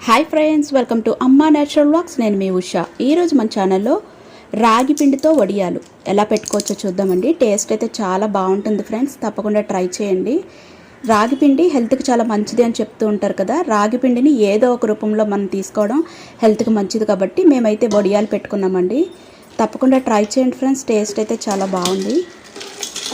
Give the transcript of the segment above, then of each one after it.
Hi friends, welcome to అమ్మా natural vlogs. నేను మీ ఉషా. ఈరోజు మన ఛానల్లో రాగి పిండితో వడియాలు ఎలా పెట్టుకోవచ్చో చూద్దామండి. టేస్ట్ అయితే చాలా బాగుంటుంది ఫ్రెండ్స్, తప్పకుండా ట్రై చేయండి. రాగి పిండి హెల్త్కి చాలా మంచిది అని చెప్తూ ఉంటారు కదా. రాగి పిండిని ఏదో ఒక రూపంలో మనం తీసుకోవడం హెల్త్కి మంచిది కాబట్టి మేమైతే వడియాలు పెట్టుకున్నామండి. తప్పకుండా ట్రై చేయండి ఫ్రెండ్స్, టేస్ట్ అయితే చాలా బాగుంది.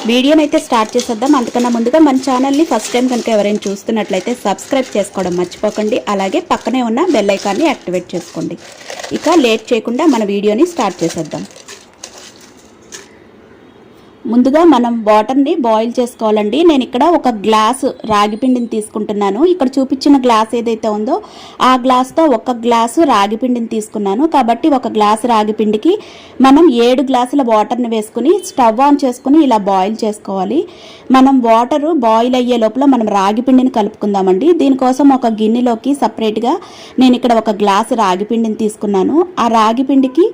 వీడియోని అయితే స్టార్ట్ చేసేద్దాం. అంతకన్నా ముందుగా మన ఛానల్ని ఫస్ట్ టైం కనుక ఎవరైనా చూస్తున్నట్లయితే సబ్స్క్రైబ్ చేసుకోవడం మర్చిపోకండి. అలాగే పక్కనే ఉన్న బెల్ ఐకాన్ని యాక్టివేట్ చేసుకోండి. ఇక లేట్ చేయకుండా మన వీడియోని స్టార్ట్ చేసేద్దాం. ముందుగా మనం వాటర్ని బాయిల్ చేసుకోవాలండి. నేను ఇక్కడ ఒక గ్లాసు రాగి పిండిని తీసుకుంటున్నాను. ఇక్కడ చూపించిన గ్లాస్ ఏదైతే ఉందో ఆ గ్లాస్తో ఒక గ్లాసు రాగి పిండిని తీసుకున్నాను. కాబట్టి ఒక గ్లాసు రాగి పిండికి మనం 7 గ్లాసుల వాటర్ని వేసుకుని స్టవ్ ఆన్ చేసుకుని ఇలా బాయిల్ చేసుకోవాలి. మనం వాటరు బాయిల్ అయ్యే లోపల మనం రాగి పిండిని కలుపుకుందామండి. దీనికోసం ఒక గిన్నెలోకి సపరేట్గా నేను ఇక్కడ ఒక గ్లాసు రాగి పిండిని తీసుకున్నాను. ఆ రాగి పిండికి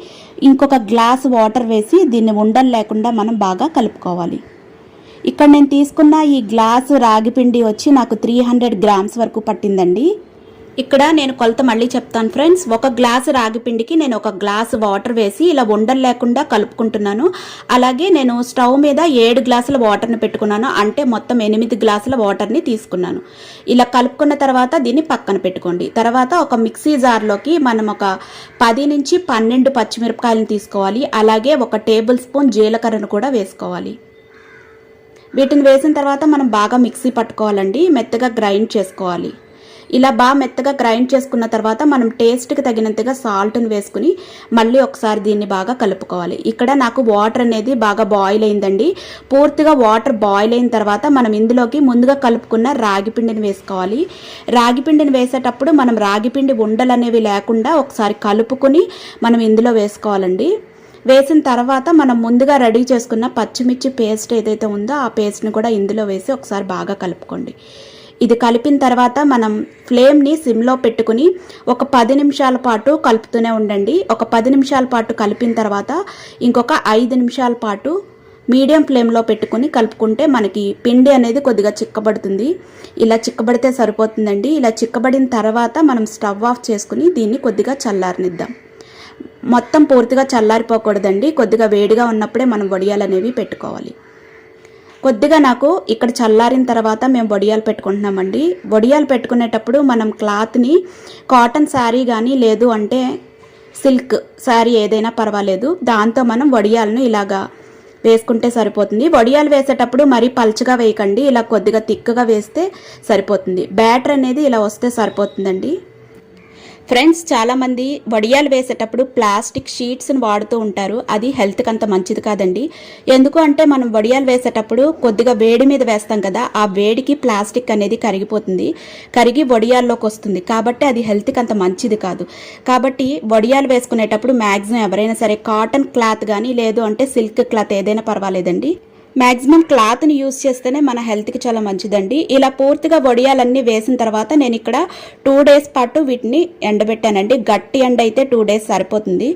ఇంకొక గ్లాస్ వాటర్ వేసి దీన్ని ఉండలు లేకుండా మనం బాగా కలుపుకోవాలి. ఇక్కడ నేను తీసుకున్న ఈ గ్లాసు రాగి పిండి వచ్చి నాకు 300 గ్రామ్స్ వరకు పట్టిందండి. ఇక్కడ నేను కొలత మళ్ళీ చెప్తాను ఫ్రెండ్స్. ఒక గ్లాసు రాగి పిండికి నేను ఒక గ్లాసు వాటర్ వేసి ఇలా ఉండలు లేకుండా కలుపుకుంటున్నాను. అలాగే నేను స్టవ్ మీద 7 గ్లాసుల వాటర్ని పెట్టుకున్నాను. అంటే మొత్తం 8 గ్లాసుల వాటర్ని తీసుకున్నాను. ఇలా కలుపుకున్న తర్వాత దీన్ని పక్కన పెట్టుకోండి. తర్వాత ఒక మిక్సీ జార్లోకి మనం ఒక 10 నుంచి 12 పచ్చిమిరపకాయలను తీసుకోవాలి. అలాగే ఒక టేబుల్ స్పూన్ జీలకర్రను కూడా వేసుకోవాలి. వీటిని వేసిన తర్వాత మనం బాగా మిక్సీ పట్టుకోవాలండి. మెత్తగా గ్రైండ్ చేసుకోవాలి. ఇలా బాగా మెత్తగా గ్రైండ్ చేసుకున్న తర్వాత మనం టేస్ట్కి తగినంతగా సాల్ట్ని వేసుకుని మళ్ళీ ఒకసారి దీన్ని బాగా కలుపుకోవాలి. ఇక్కడ నాకు వాటర్ అనేది బాగా బాయిల్ అయిందండి. పూర్తిగా వాటర్ బాయిల్ అయిన తర్వాత మనం ఇందులోకి ముందుగా కలుపుకున్న రాగి పిండిని వేసుకోవాలి. రాగి పిండిని వేసేటప్పుడు మనం రాగి పిండి ఉండలు అనేవి లేకుండా ఒకసారి కలుపుకొని మనం ఇందులో వేసుకోవాలండి. వేసిన తర్వాత మనం ముందుగా రెడీ చేసుకున్న పచ్చిమిర్చి పేస్ట్ ఏదైతే ఉందో ఆ పేస్ట్ని కూడా ఇందులో వేసి ఒకసారి బాగా కలుపుకోండి. ఇది కలిపిన తర్వాత మనం ఫ్లేమ్ని సిమ్లో పెట్టుకుని ఒక 10 నిమిషాల పాటు కలుపుతూనే ఉండండి. ఒక 10 నిమిషాల పాటు కలిపిన తర్వాత ఇంకొక 5 నిమిషాల పాటు మీడియం ఫ్లేమ్లో పెట్టుకుని కలుపుకుంటే మనకి పిండి అనేది కొద్దిగా చిక్కబడుతుంది. ఇలా చిక్కబడితే సరిపోతుందండి. ఇలా చిక్కబడిన తర్వాత మనం స్టవ్ ఆఫ్ చేసుకుని దీన్ని కొద్దిగా చల్లారనిద్దాం. మొత్తం పూర్తిగా చల్లారిపోకూడదండి. కొద్దిగా వేడిగా ఉన్నప్పుడే మనం వడియాలు అనేవి పెట్టుకోవాలి. కొద్దిగా నాకు ఇక్కడ చల్లారిన తర్వాత మేము వడియాలు పెట్టుకుంటున్నామండి. వడియాలు పెట్టుకునేటప్పుడు మనం క్లాత్ని కాటన్ శారీ కానీ లేదు అంటే సిల్క్ శారీ ఏదైనా పర్వాలేదు, దాంతో మనం వడియాలను ఇలాగా వేసుకుంటే సరిపోతుంది. వడియాలు వేసేటప్పుడు మరీ పల్చగా వేయకండి, ఇలా కొద్దిగా తిక్కుగా వేస్తే సరిపోతుంది. బ్యాటర్ అనేది ఇలా వస్తే సరిపోతుందండి. ఫ్రెండ్స్, చాలామంది వడియాలు వేసేటప్పుడు ప్లాస్టిక్ షీట్స్ని వాడుతూ ఉంటారు. అది హెల్త్కి అంత మంచిది కాదండి. ఎందుకు అంటే మనం వడియాలు వేసేటప్పుడు కొద్దిగా వేడి మీద వేస్తాం కదా, ఆ వేడికి ప్లాస్టిక్ అనేది కరిగిపోతుంది, కరిగి వడియాల్లోకి వస్తుంది. కాబట్టి అది హెల్త్కి అంత మంచిది కాదు. కాబట్టి వడియాలు వేసుకునేటప్పుడు మ్యాక్సిమం ఎవరైనా సరే కాటన్ క్లాత్ కానీ లేదు అంటే సిల్క్ క్లాత్ ఏదైనా పర్వాలేదండి, మ్యాక్సిమం క్లాత్ని యూజ్ చేస్తేనే మన హెల్త్కి చాలా మంచిదండి. ఇలా పూర్తిగా వడియాలన్నీ వేసిన తర్వాత నేను ఇక్కడ 2 డేస్ పాటు వీటిని ఎండబెట్టానండి. గట్టి ఎండ అయితే 2 డేస్ సరిపోతుంది.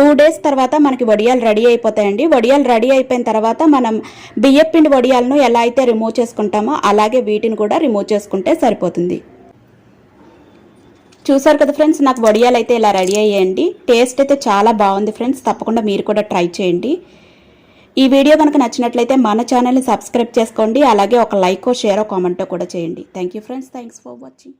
2 డేస్ తర్వాత మనకి వడియాలు రెడీ అయిపోతాయండి. వడియాలు రెడీ అయిపోయిన తర్వాత మనం బియ్యపిండి వడియాలను ఎలా అయితే రిమూవ్ చేసుకుంటామో అలాగే వీటిని కూడా రిమూవ్ చేసుకుంటే సరిపోతుంది. చూసారు కదా ఫ్రెండ్స్, నాకు వడియాలు అయితే ఇలా రెడీ అయ్యాయండి. టేస్ట్ అయితే చాలా బాగుంది ఫ్రెండ్స్, తప్పకుండా మీరు కూడా ట్రై చేయండి. ఈ వీడియో కనుక నచ్చినట్లయితే మన ఛానల్ని సబ్స్క్రైబ్ చేసుకోండి. అలాగే ఒక లైక్, షేర్, కామెంట్ కూడా చేయండి. Thank you friends, thanks for watching.